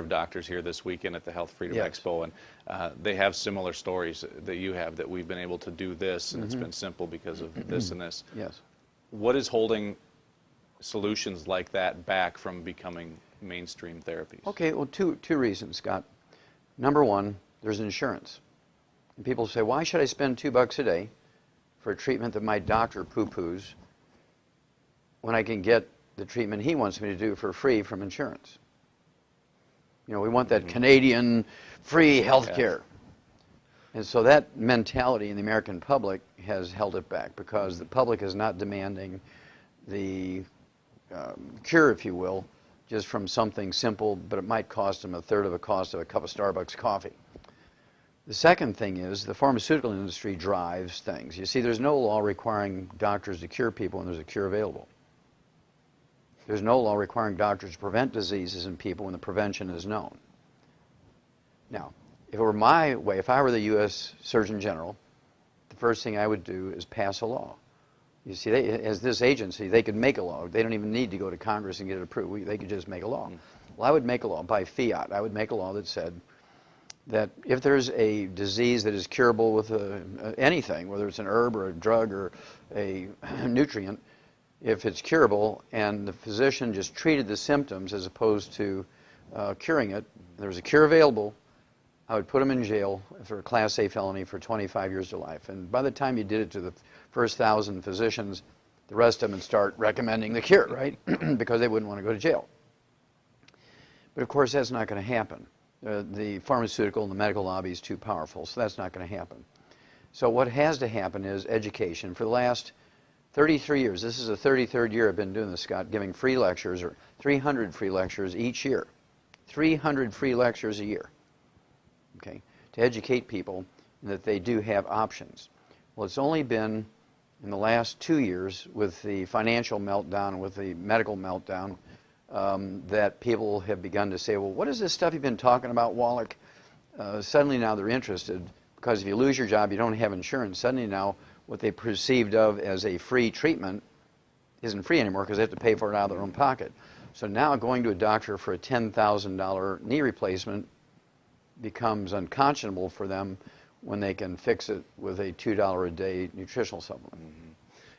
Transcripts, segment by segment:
of doctors here this weekend at the Health Freedom Yes. Expo, and they have similar stories that you have, that we've been able to do this, and it's been simple because of this and this. Yes. What is holding solutions like that back from becoming mainstream therapies? Okay, well, two reasons, Scott. Number one, there's insurance. And people say, why should I spend $2 a day for a treatment that my doctor poo-poos when I can get the treatment he wants me to do for free from insurance? You know, we want that Canadian free health care. And so that mentality in the American public has held it back, because the public is not demanding the cure, if you will, just from something simple, but it might cost them a third of the cost of a cup of Starbucks coffee. The second thing is the pharmaceutical industry drives things. You see, there's no law requiring doctors to cure people when there's a cure available. There's no law requiring doctors to prevent diseases in people when the prevention is known. Now, if it were my way, if I were the U.S. Surgeon General, the first thing I would do is pass a law. You see, as this agency, they could make a law. They don't even need to go to Congress and get it approved. They could just make a law. Well, I would make a law by fiat. I would make a law that said that if there's a disease that is curable with anything, whether it's an herb or a drug or a nutrient, if it's curable and the physician just treated the symptoms as opposed to curing it, there was a cure available, I would put them in jail for a Class A felony for 25 years to life. And by the time you did it to the first 1,000 physicians, the rest of them would start recommending the cure, right? Because they wouldn't want to go to jail. But of course, that's not going to happen. The pharmaceutical and the medical lobby is too powerful, so that's not going to happen. So what has to happen is education. For the last 33 years, this is the 33rd year I've been doing this, Scott, giving free lectures, or 300 free lectures each year. 300 free lectures a year, okay, to educate people that they do have options. Well, it's only been in the last 2 years, with the financial meltdown, with the medical meltdown, that people have begun to say, well, what is this stuff you've been talking about, Wallach? Suddenly now they're interested, because if you lose your job, you don't have insurance. Suddenly now what they perceived of as a free treatment isn't free anymore, because they have to pay for it out of their own pocket. So now going to a doctor for a $10,000 knee replacement becomes unconscionable for them when they can fix it with a $2 a day nutritional supplement.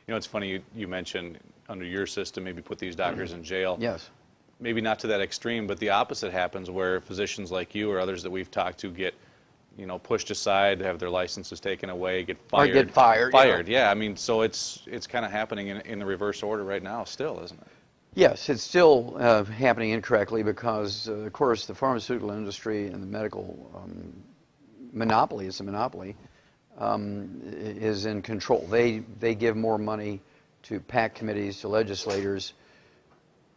You know, it's funny, you mentioned under your system, maybe put these doctors in jail. Yes. Maybe not to that extreme, but the opposite happens, where physicians like you or others that we've talked to get, you know, pushed aside, have their licenses taken away, get fired. Or get fired. Fired, yeah. I mean, so it's kind of happening in the reverse order right now still, isn't it? Yes, it's still happening incorrectly, because, of course, the pharmaceutical industry and the medical monopoly, it's a monopoly, is in control. They give more money to PAC committees, to legislators,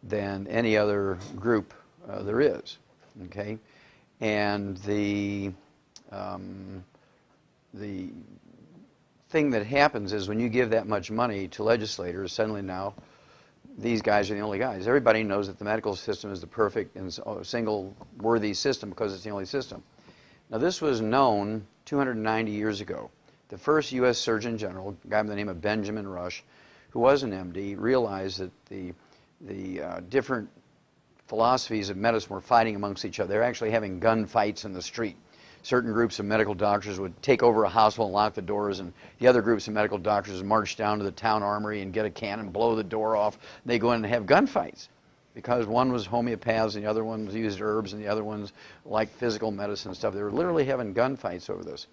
than any other group there is, okay? And the thing that happens is when you give that much money to legislators, suddenly now these guys are the only guys. Everybody knows that the medical system is the perfect and single worthy system because it's the only system. Now, this was known 290 years ago. The first U.S. Surgeon General, a guy by the name of Benjamin Rush, who was an MD, realized that the different philosophies of medicine were fighting amongst each other. They were actually having gunfights in the street. Certain groups of medical doctors would take over a hospital and lock the doors, and the other groups of medical doctors would march down to the town armory and get a cannon and blow the door off. They go in and have gunfights, because one was homeopaths and the other ones used herbs and the other ones liked physical medicine and stuff. They were literally having gunfights over this.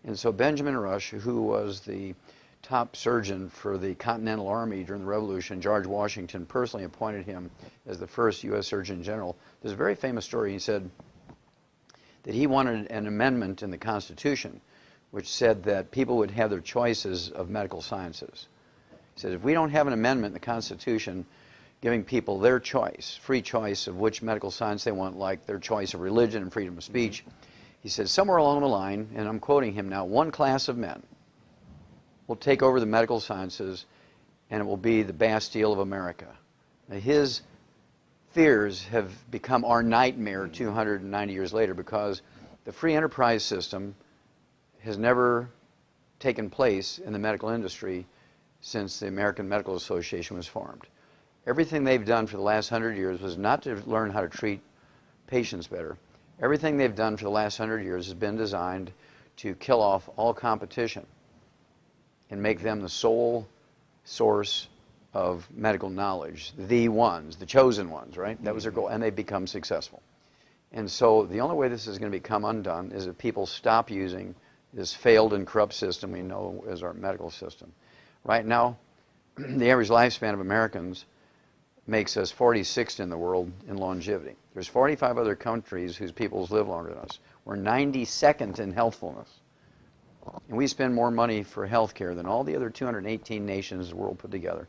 And so Benjamin Rush, who was the top surgeon for the Continental Army during the Revolution, George Washington personally appointed him as the first U.S. Surgeon General. There's a very famous story. He said that he wanted an amendment in the Constitution which said that people would have their choices of medical sciences. He said, if we don't have an amendment in the Constitution giving people their choice, free choice of which medical science they want, like their choice of religion and freedom of speech, he said, somewhere along the line, and I'm quoting him now, one class of men will take over the medical sciences, and it will be the Bastille of America. Now, his fears have become our nightmare 290 years later, because the free enterprise system has never taken place in the medical industry since the American Medical Association was formed. Everything they've done for the last 100 years was not to learn how to treat patients better. Everything they've done for the last 100 years has been designed to kill off all competition and make them the sole source of medical knowledge, the ones, the chosen ones, right? That was their goal, and they've become successful. And so the only way this is going to become undone is if people stop using this failed and corrupt system we know as our medical system. Right now, the average lifespan of Americans makes us 46th in the world in longevity. There's 45 other countries whose peoples live longer than us. We're 92nd in healthfulness. And we spend more money for health care than all the other 218 nations of the world put together.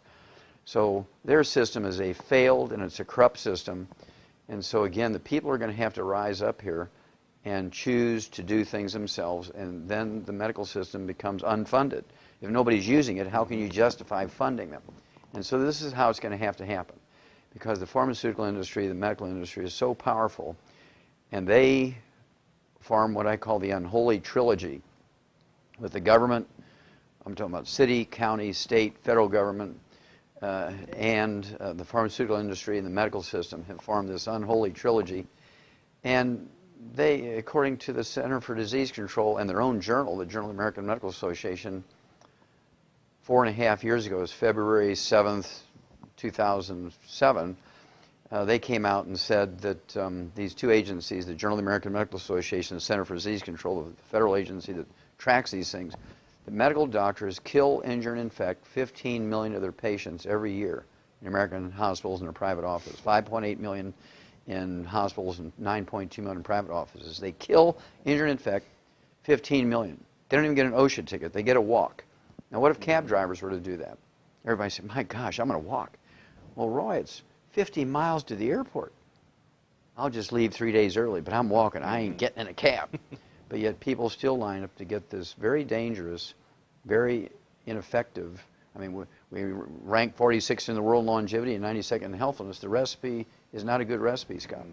So their system is a failed and it's a corrupt system. And so again, the people are going to have to rise up here and choose to do things themselves, and then the medical system becomes unfunded. If nobody's using it, how can you justify funding them? And so this is how it's going to happen, because the pharmaceutical industry, the medical industry is so powerful, and they form what I call the unholy trilogy with the government. I'm talking about city, county, state, federal government, and the pharmaceutical industry and the medical system have formed this unholy trilogy. And they, according to the Center for Disease Control and their own journal, the Journal of the American Medical Association, 4.5 years ago, it was February 7th, 2007, they came out and said that these two agencies, the Journal of the American Medical Association and the Center for Disease Control, the federal agency that tracks these things, that medical doctors kill, injure, and infect 15 million of their patients every year in American hospitals and their private offices. 5.8 million in hospitals and 9.2 million in private offices. They kill, injure, and infect 15 million. They don't even get an OSHA ticket. They get a walk. Now, what if cab drivers were to do that? Everybody said, my gosh, I'm going to walk. Well, Roy, it's 50 miles to the airport. I'll just leave 3 days early, but I'm walking. I ain't getting in a cab. But yet people still line up to get this very dangerous, very ineffective. I mean, we rank 46th in the world in longevity and 92nd in healthfulness. The recipe is not a good recipe, Scott.